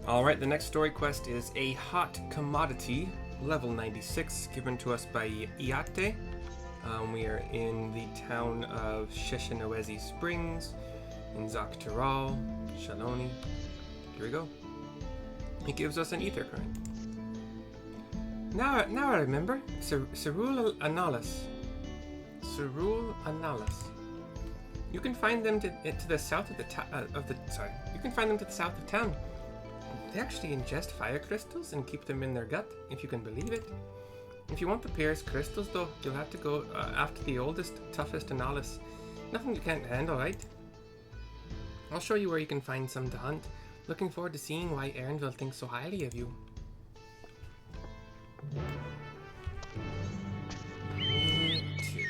Alright, the next story quest is a hot commodity, level 96, given to us by Iate. We are in the town of Sheshinawezi Springs, in Zaktiral, Shaloni. Here we go. It gives us an ether current. Now I remember. Cerule Analis. Cerule Analis. You can find them to the south of the You can find them to the south of town. They actually ingest fire crystals and keep them in their gut, if you can believe it. If you want the Pierce crystals, though, you'll have to go after the oldest, toughest Analis. Nothing you can't handle, right? I'll show you where you can find some to hunt. Looking forward to seeing why Erinville thinks so highly of you. Me too.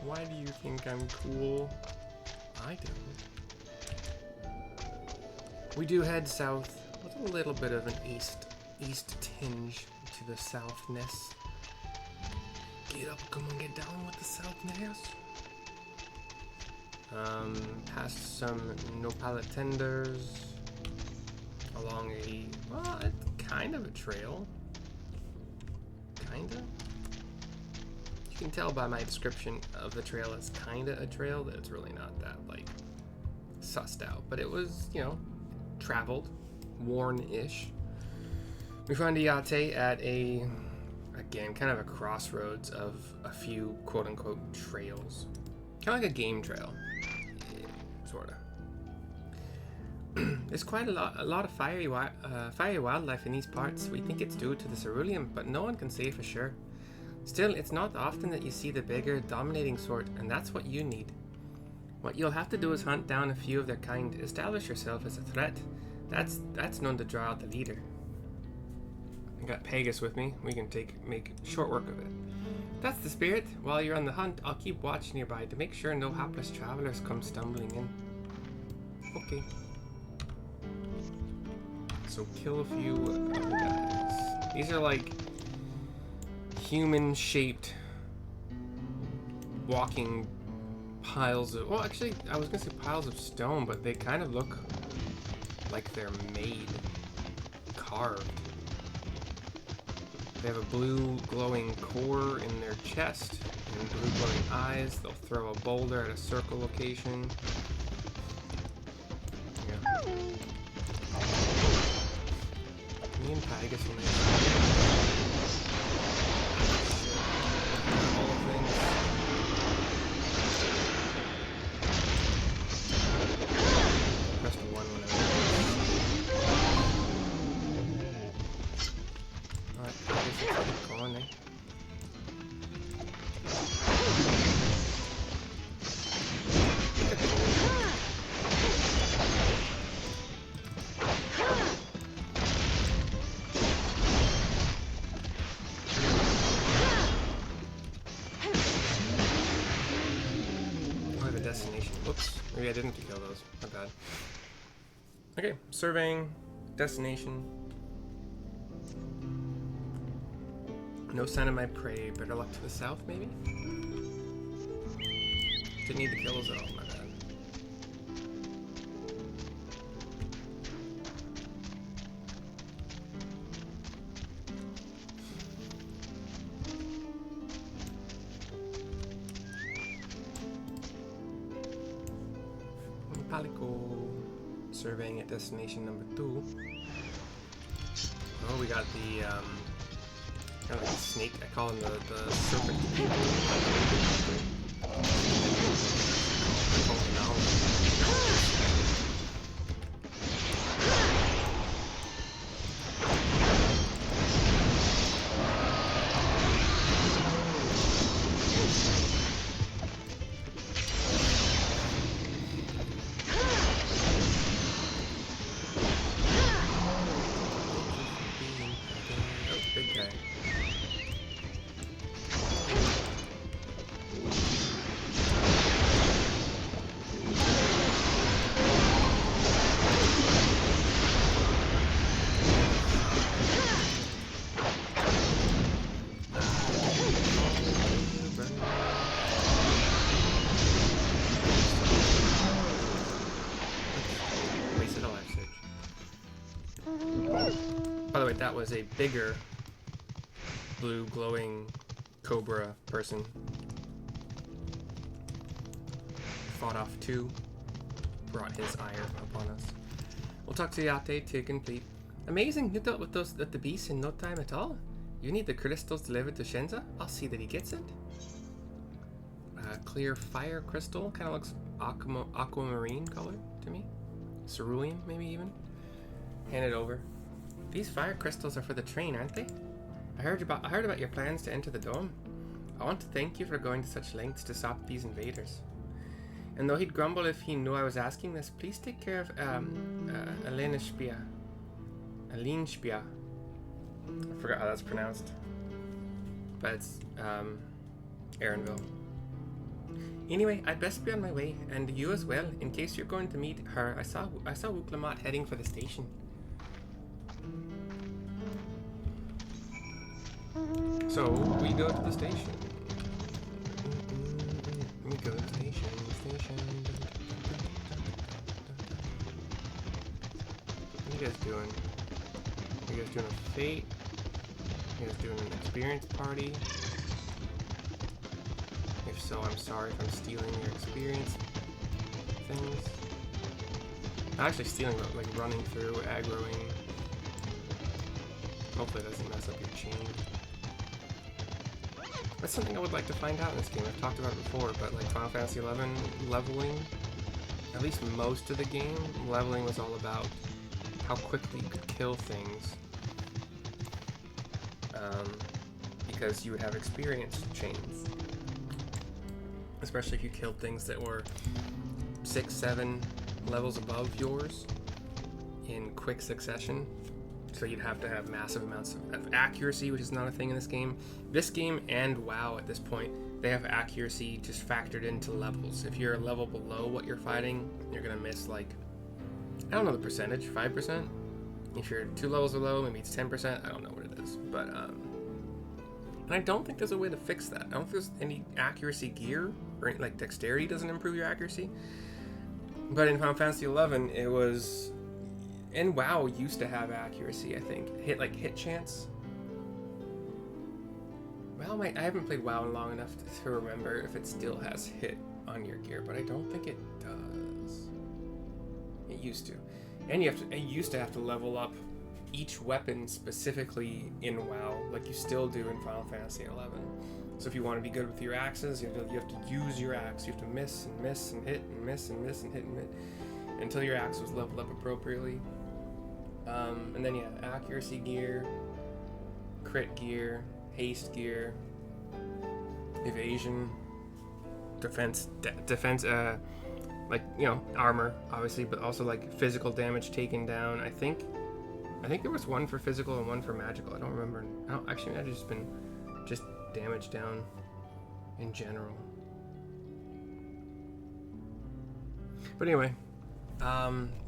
Why do you think I'm cool? I don't. We do head south with a little bit of an east tinge to the southness. Get up, come on, get down with the southness. Past some Nopala tenders, along a, well, it's kind of a trail. Kinda? You can tell by my description of the trail it's kinda a trail that it's really not that, like, sussed out. But it was, you know, traveled, worn-ish. We found Iate at a, again, kind of a crossroads of a few quote-unquote trails. Kind of like a game trail. Sorta. There's quite a lot of fiery wildlife in these parts. We think it's due to the ceruleum, but no one can say for sure. Still, it's not often that you see the bigger, dominating sort, and that's what you need. What you'll have to do is hunt down a few of their kind, establish yourself as a threat. That's known to draw out the leader. I got Pegasus with me. We can make short work of it. That's the spirit. While you're on the hunt, I'll keep watch nearby to make sure no hapless travelers come stumbling in. Okay. So kill a few of the guys. These are like human-shaped walking piles of, well, actually, I was gonna say piles of stone, but they kind of look like they're made, carved. They have a blue glowing core in their chest and blue glowing eyes. They'll throw a boulder at a circle location. Yeah. Me and Pegasus when they all things. Press the one when Alright, Pegasus, keep going, eh? Destination. Whoops. Maybe I didn't kill those. My bad. Okay, surveying. Destination. No sign of my prey. Better luck to the south, maybe? Didn't need to kill those at all. My bad. Palico. Surveying at destination number 2. Oh, we got the kind of like a snake. I call them the serpent people. way, that was a bigger blue glowing cobra person. Fought off 2. Brought his ire upon us. We'll talk to Yate to complete. Amazing, you dealt with the beast in no time at all. You need the crystals delivered to Shenza? I'll see that he gets it. Clear fire crystal, kind of looks aquamarine color to me. Cerulean, maybe even. Hand it over. These fire crystals are for the train, aren't they? I heard about your plans to enter the dome. I want to thank you for going to such lengths to stop these invaders. And though he'd grumble if he knew I was asking this, please take care of Aline Spia. I forgot how that's pronounced. But it's Aaronville. Anyway, I'd best be on my way, and you as well. In case you're going to meet her, I saw Wuklamat heading for the station. So we go to the station. We go to the station. What are you guys doing? Are you guys doing a fate? Are you guys doing an experience party? If so, I'm sorry if I'm stealing your experience things. I'm actually stealing, like running through, aggroing. Hopefully it doesn't mess up your chain. That's something I would like to find out in this game. I've talked about it before, but like Final Fantasy XI leveling, at least most of the game, leveling was all about how quickly you could kill things. Because you would have experience chains. Especially if you killed things that were 6, 7 levels above yours in quick succession. So you'd have to have massive amounts of accuracy, which is not a thing in this game. This game and WoW at this point, they have accuracy just factored into levels. If you're a level below what you're fighting, you're gonna miss like, I don't know the percentage, 5%? If you're 2 levels below, maybe it's 10%, I don't know what it is. But, and I don't think there's a way to fix that. I don't think there's any accuracy gear, or like dexterity doesn't improve your accuracy. But in Final Fantasy XI, it was, and WoW used to have accuracy, I think. Hit chance. Well, I haven't played WoW long enough to remember if it still has hit on your gear, but I don't think it does. It used to. And you used to have to level up each weapon specifically in WoW, like you still do in Final Fantasy XI. So if you want to be good with your axes, you have to use your axe. You have to miss and miss and hit and miss and miss and hit and hit until your axe was leveled up appropriately. And then accuracy gear, crit gear, haste gear, evasion, defense, like, you know, armor, obviously, but also like physical damage taken down. I think there was one for physical and one for magical. I don't remember. Actually, I've just been damage down in general. But anyway,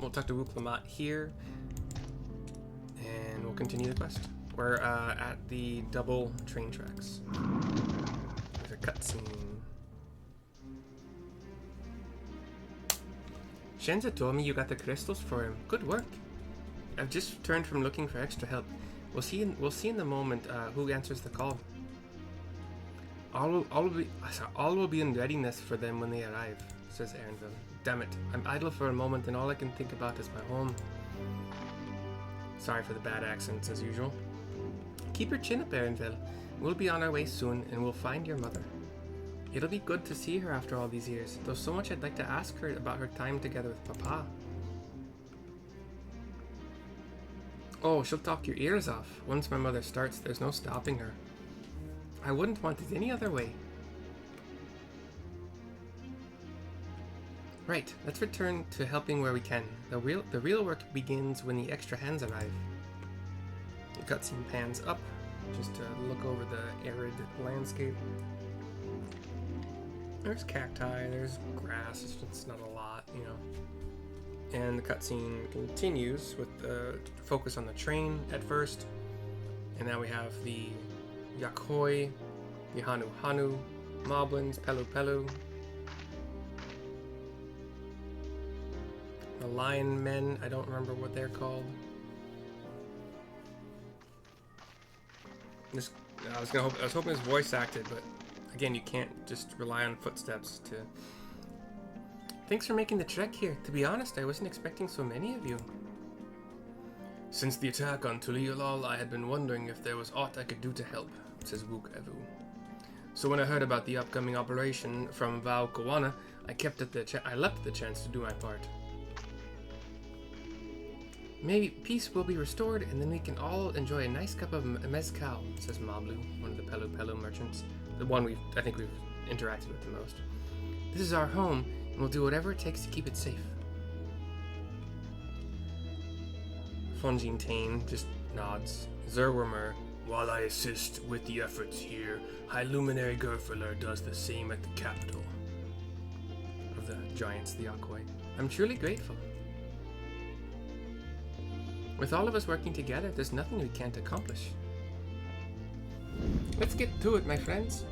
we'll talk to Wuklamat here, and we'll continue the quest. We're at the double train tracks. There's a cutscene. Shenza told me you got the crystals for him. Good work. I've just returned from looking for extra help. We'll see in the moment who answers the call. All will be in readiness for them when they arrive, says Aaronville. Damn it, I'm idle for a moment and all I can think about is my home. Sorry for the bad accents as usual. Keep your chin up, Aaronville. We'll be on our way soon and we'll find your mother. It'll be good to see her after all these years. There's so much I'd like to ask her about her time together with Papa. Oh, she'll talk your ears off. Once my mother starts, there's no stopping her. I wouldn't want it any other way. Right, let's return to helping where we can. The real work begins when the extra hands arrive. The cutscene pans up, just to look over the arid landscape. There's cacti, there's grass, it's not a lot, you know. And the cutscene continues with the focus on the train at first. And now we have the Yakhoi, the Hanu Hanu, Moblins, Pelu Pelu, the Lion Men, I don't remember what they're called. This, I was hoping it was voice acted, but again, you can't just rely on footsteps to. Thanks for making the trek here. To be honest, I wasn't expecting so many of you. Since the attack on Tuliolal, I had been wondering if there was aught I could do to help, says Wook Evu. So when I heard about the upcoming operation from Vau Kawana, I leapt at the chance to do my part. Maybe peace will be restored, and then we can all enjoy a nice cup of mezcal, says Mablu, one of the Pelu Pelu merchants. The one I think we've interacted with the most. This is our home, and we'll do whatever it takes to keep it safe. Fonjin Tain just nods. Zerwermer, while I assist with the efforts here, High Luminary Gerfeler does the same at the capital of the giants, the Aquai. I'm truly grateful. With all of us working together, there's nothing we can't accomplish. Let's get to it, my friends.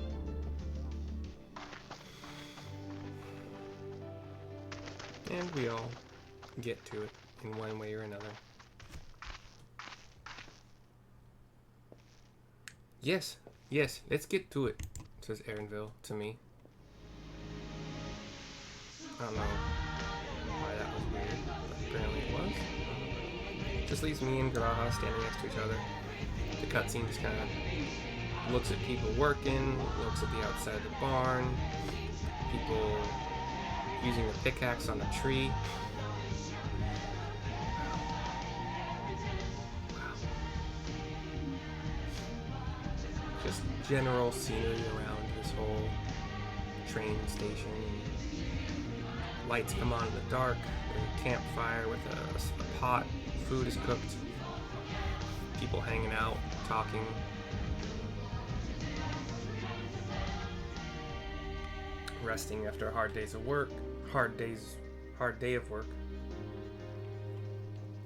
And we all get to it in one way or another. Yes, let's get to it, says Erinville to me. I don't know why that was weird, but apparently it was. Just leaves me and Graha standing next to each other. The cutscene just kind of looks at people working, looks at the outside of the barn, people using a pickaxe on a tree. Just general scenery around this whole train station. Lights come on in the dark. There's a campfire with a pot. Food is cooked. People hanging out, talking. Resting after a hard day of work.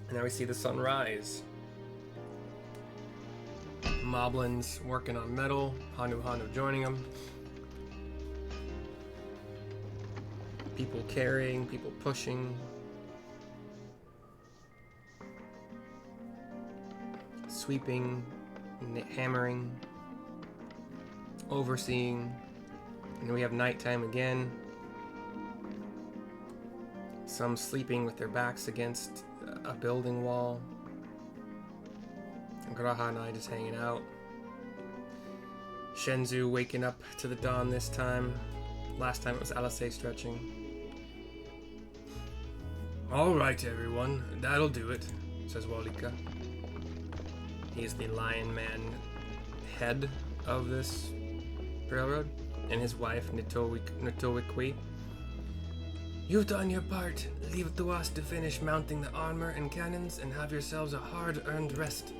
And now we see the sunrise. Moblins working on metal. Hanu joining them. People carrying, people pushing. Sweeping, hammering, overseeing, and then we have nighttime again. Some sleeping with their backs against a building wall. And Graha and I just hanging out. Shenzu waking up to the dawn this time. Last time it was Alisei stretching. Alright everyone, that'll do it, says Walika. He's the Lion Man head of this railroad, and his wife, Nitowikwi. You've done your part. Leave it to us to finish mounting the armor and cannons and have yourselves a hard-earned rest.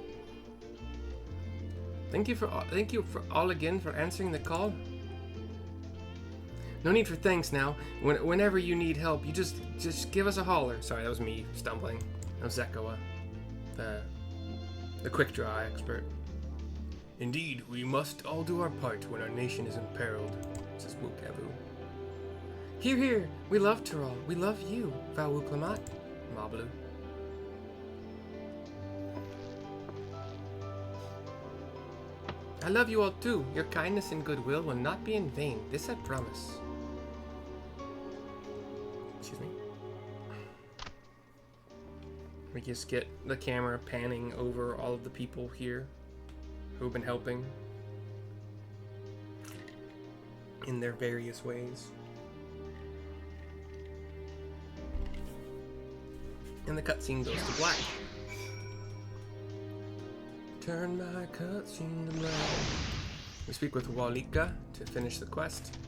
Thank you for all again for answering the call. No need for thanks now. Whenever you need help, you just give us a holler. Sorry, that was me stumbling. That was Zekoa, the quick draw expert. Indeed, we must all do our part when our nation is imperiled, says Wukavu. Hear, hear! We love Tyrol. We love you, Vauklamat, Mablu. I love you all too. Your kindness and goodwill will not be in vain. This I promise. Excuse me. We just get the camera panning over all of the people here who've been helping in their various ways. And the cutscene goes to black. Turn my cutscene to black. We speak with Walika to finish the quest.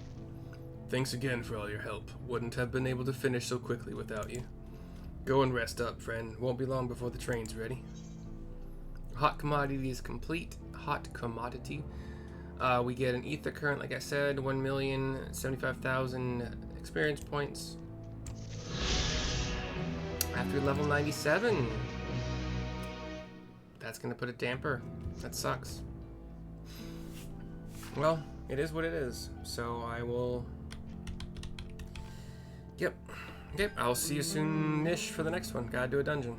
Thanks again for all your help. Wouldn't have been able to finish so quickly without you. Go and rest up, friend. Won't be long before the train's ready. Hot commodity is complete. Hot commodity. We get an ether current, like I said, 1,075,000 experience points. After level 97. That's gonna put a damper. That sucks. Well, it is what it is. So I will... Yep, I'll see you soon-ish for the next one. Gotta do a dungeon.